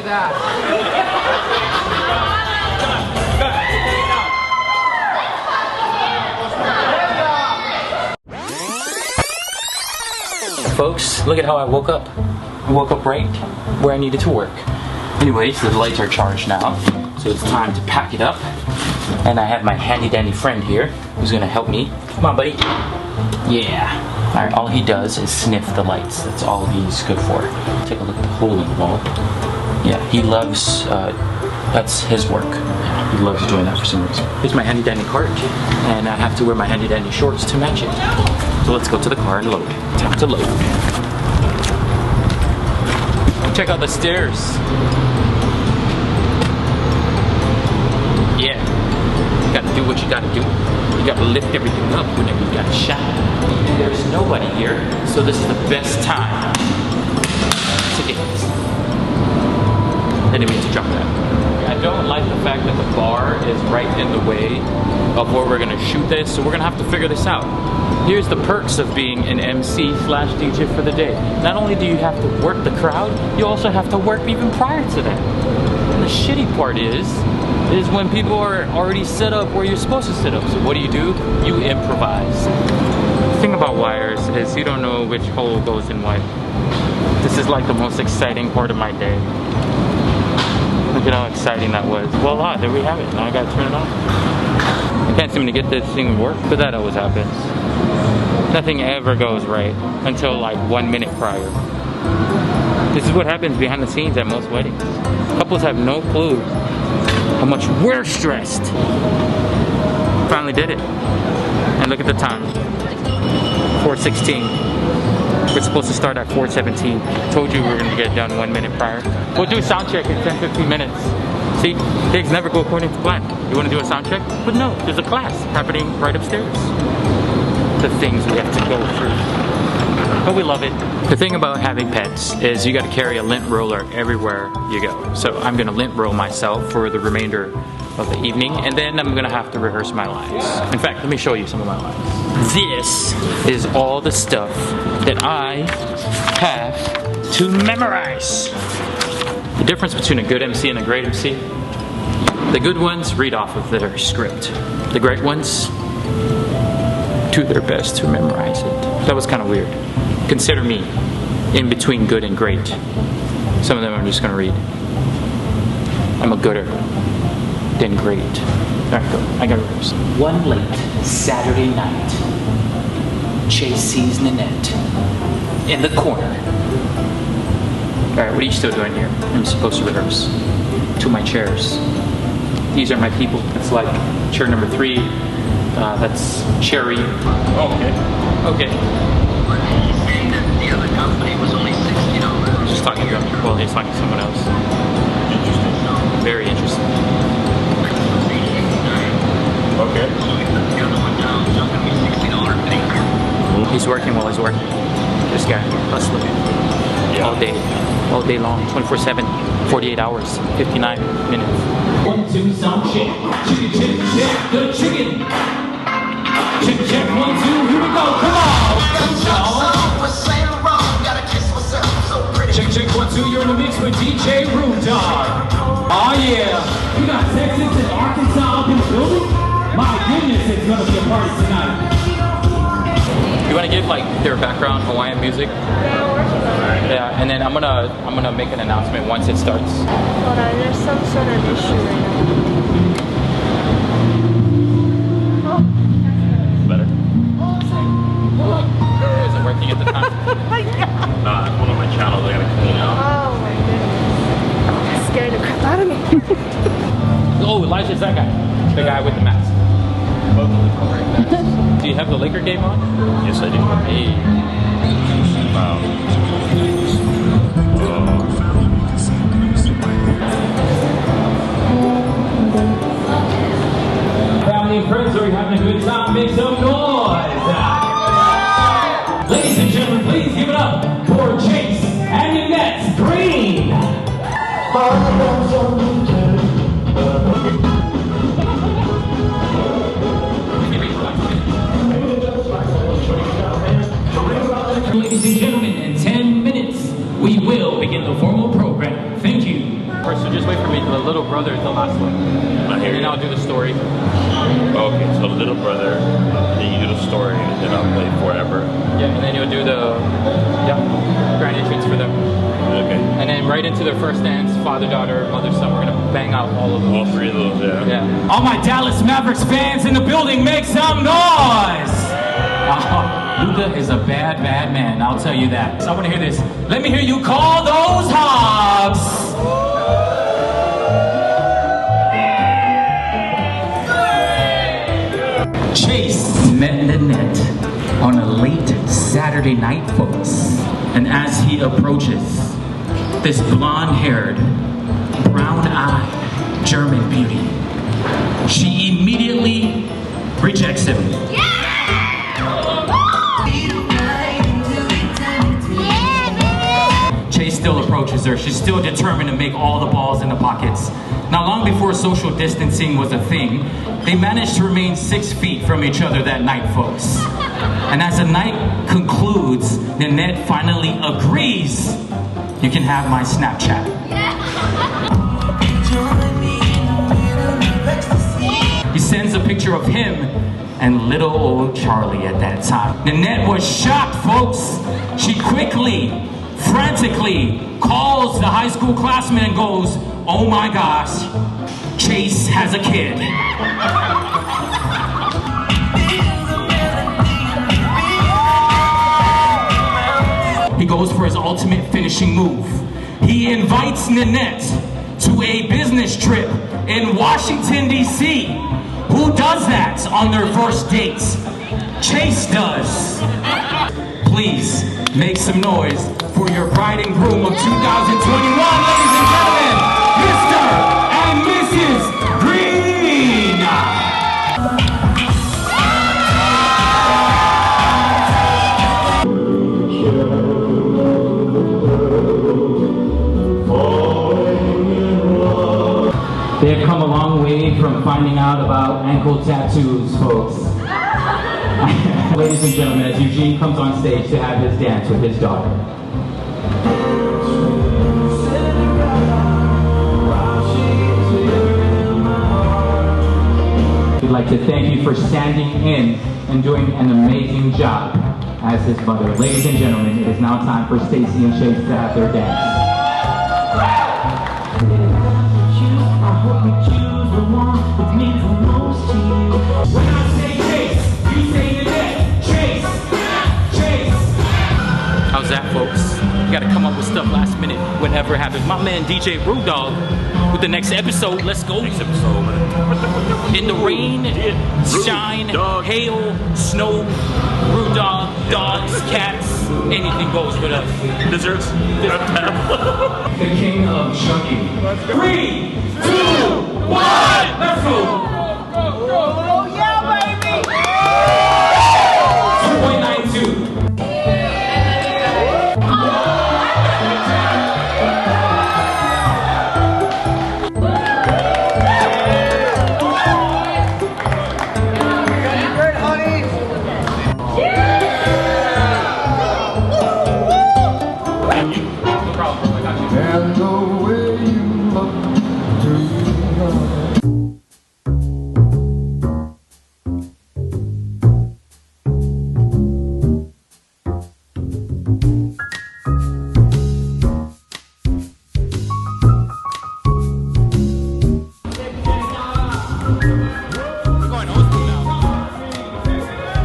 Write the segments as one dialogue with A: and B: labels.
A: that. Folks, look at how I woke up. I woke up right where I needed to work. Anyways, the lights are charged now, so it's time to pack it up. And I have my handy dandy friend here who's gonna help me. Come on, buddy. Yeah. Alright, all he does is sniff the lights. That's all he's good for. Take a look at the hole in the wall. Yeah, he loves, that's his work. He loves doing that for some reason. Here's my handy dandy cart, and I have to wear my handy dandy shorts to match it. So let's go to the car and load. Time to load. Check out the stairs. Yeah, you gotta do what you gotta do. You gotta lift everything up whenever you got a shot. There's nobody here, so this is the best time to get this. I didn't mean to jump that. I don't like the fact that the bar is right in the way of where we're gonna shoot this, so we're gonna have to figure this out. Here's the perks of being an MC/DJ for the day. Not only do you have to work the crowd, you also have to work even prior to that. And the shitty part is when people are already set up where you're supposed to sit up. So what do? You improvise. The thing about wires is you don't know which hole goes in what. This is like the most exciting part of my day. Look at how exciting that was. Voila, there we have it. Now I gotta turn it on. I can't seem to get this thing to work, but that always happens. Nothing ever goes right until like 1 minute prior. This is what happens behind the scenes at most weddings. Couples have no clue how much we're stressed. Finally did it. And look at the time. 4:16. We're supposed to start at 4:17. Told you we were gonna get done 1 minute prior. We'll do a sound check in 10-15 minutes. See, things never go according to plan. You wanna do a sound check? But no, there's a class happening right upstairs. The things we have to go through. But we love it. The thing about having pets is you gotta carry a lint roller everywhere you go. So I'm gonna lint roll myself for the remainder of the evening, and then I'm gonna have to rehearse my lines. In fact, let me show you some of my lines. This is all the stuff that I have to memorize. The difference between a good MC and a great MC, the good ones read off of their script. The great ones do their best to memorize it. That was kind of weird. Consider me in between good and great. Some of them I'm just gonna read. I'm a gooder than great. Alright, go. I got rehearse. One late Saturday night, Chase sees Ninnette in the corner. Alright, what are you still doing here? I'm supposed to rehearse. To my chairs. These are my people. It's like chair number 3. That's Cherry. Okay. Okay.
B: The other company was only $60.
A: Just talking to him. Well, he's talking to someone else.
B: Interesting.
A: Very interesting.
C: Okay.
B: The other one now is going to be $60 thing.
A: He's working while he's working. This guy, hustling.
C: Yeah.
A: All day long, 24/7, 48 hours, 59 minutes.
D: 1, 2, sound check. Chicken, chicken, check. Good chicken. Check, check, 1, 2, here we go. Come on. Check, check, 1, 2, you're in the mix with DJ Room Dog. Oh yeah. We got Texas and Arkansas up in the building. My goodness, it's gonna be a party tonight.
A: You want to give like their background Hawaiian music? Yeah, and then I'm gonna make an announcement once it starts.
E: Hold on, there's some sort of issue right now.
C: Better.
A: Is it working at the time?
C: Nah, one of my channels I gotta clean out.
E: Oh my goodness. That scared the crap out of me.
A: Oh, Elijah's that guy. The guy with the mask. Do you have the Laker game on?
C: Yes, I do.
A: Hey.
C: Wow.
D: Family and friends, are we having a good time? Make some noise. Ladies and gentlemen, please give it up for Chase and Ninnette Green. Ladies and gentlemen, in 10 minutes,
A: brother is the last one.
C: I hear
A: And then
C: you.
A: I'll do the story.
C: Okay, so the little brother, and then you do the story, and then I'll play forever.
A: Yeah, and then you'll do the grand entrance for them.
C: Okay.
A: And then right into their first dance, father, daughter, mother, son. We're gonna bang out all of
C: All
A: those.
C: 3 of those, yeah.
A: Yeah.
D: All my Dallas Mavericks fans in the building, make some noise! Luka is a bad, bad man, I'll tell you that. So I want to hear this. Let me hear you call those hogs! Chase met Ninnette on a late Saturday night, folks. And as he approaches, this blonde-haired, brown-eyed German beauty, she immediately rejects him. Chase still approaches her. She's still determined to make all the balls in the pockets. Now, long before social distancing was a thing, they managed to remain 6 feet from each other that night, folks. And as the night concludes, Ninnette finally agrees. You can have my Snapchat. He sends a picture of him and little old Charlie at that time. Ninnette was shocked, folks. She quickly, frantically calls the high school classman and goes, "Oh my gosh, Chase has a kid." He goes for his ultimate finishing move. He invites Ninnette to a business trip in Washington, D.C. Who does that on their first date? Chase does. Please make some noise for your bride and groom of 2021, ladies and gentlemen, Mr. and Mrs. Green. They have come a long way from finding out about ankle tattoos, folks. Ladies and gentlemen, as Eugene comes on stage to have his dance with his daughter. We'd like to thank you for standing in and doing an amazing job as his mother. Ladies and gentlemen, it is now time for Stacy and Chase to have their dance. I hope you choose the one that means the most to you. When I say Chase, you say Ninnette. Chase, Chase.
A: How's that, folks? You gotta come up with stuff last minute whenever it happens. My man DJ Rude Dog with the next episode. Let's go.
C: Next episode, man.
A: In the rain, shine, hail, snow, Rude Dog, dogs, cats, anything goes with us.
C: Desserts.
D: The king of chunky. 3, 2, 1, let's go.
E: Oh, yeah, baby!
D: 2.92.
F: And the way you look to me.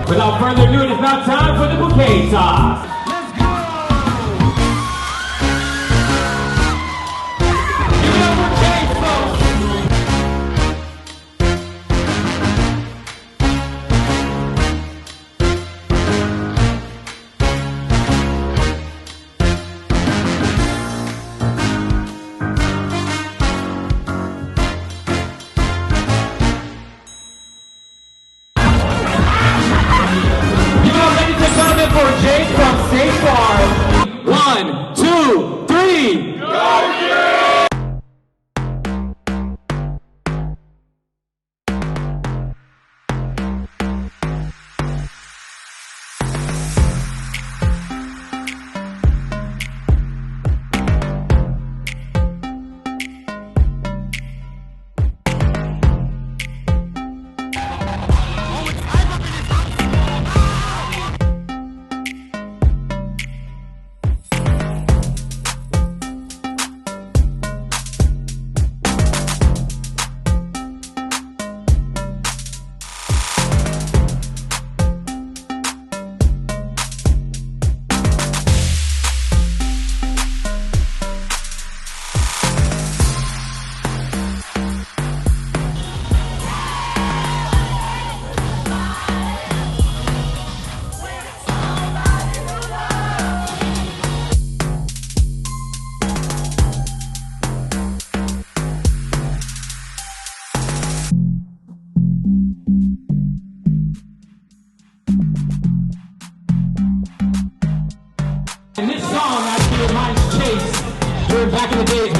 D: Without further ado, it is now time for the bouquet toss. Give it up for Chase, folks. Give it up, ladies and gentlemen, for Jake from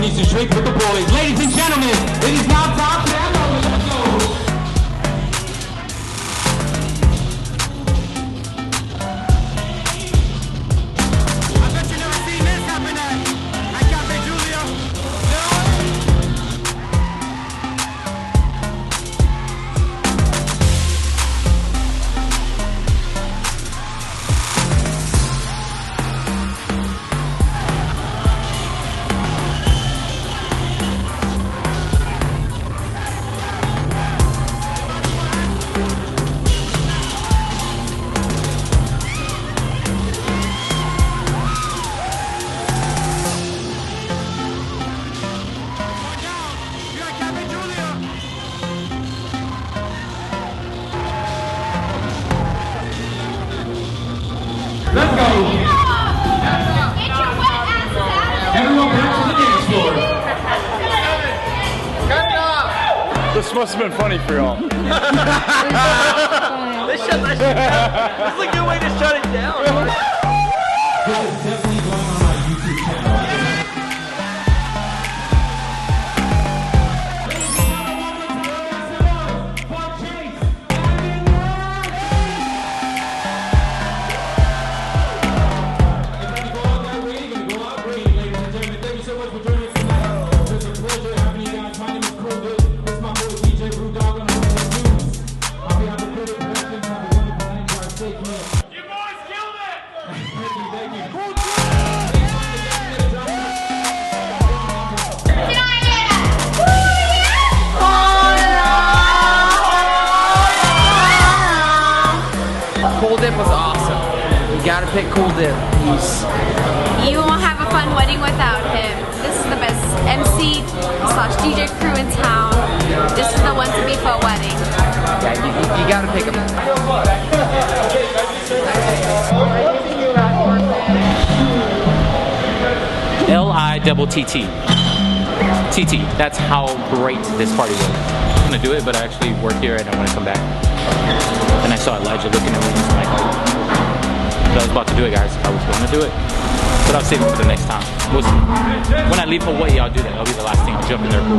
D: needs to drink with the boys. Ladies and gentlemen, it is now time for that moment. Let's go.
G: I bet you never seen this happen at Cafe Julia.
D: Let's go.
E: Get your wet asses out of
D: Everyone back to the dance floor.
F: This must have been funny for y'all.
G: This is a good way to shut it down.
D: This is definitely going on my YouTube channel.
H: Kooldip was awesome. You gotta pick Kooldip.
E: You won't have a fun wedding without him. This is the best MC / DJ crew in town. This is the one to be for a wedding.
H: Yeah, you gotta pick him.
A: L-I-T-T. TT. That's how great this party was. I'm gonna do it, but I actually work here and I want to come back. And I saw Elijah looking at me and was like, but I was about to do it, guys. I was going to do it. But I'll save it for the next time. We'll see. When I leave Hawaii, I'll do that. That'll be the last thing. I'll jump in their pool.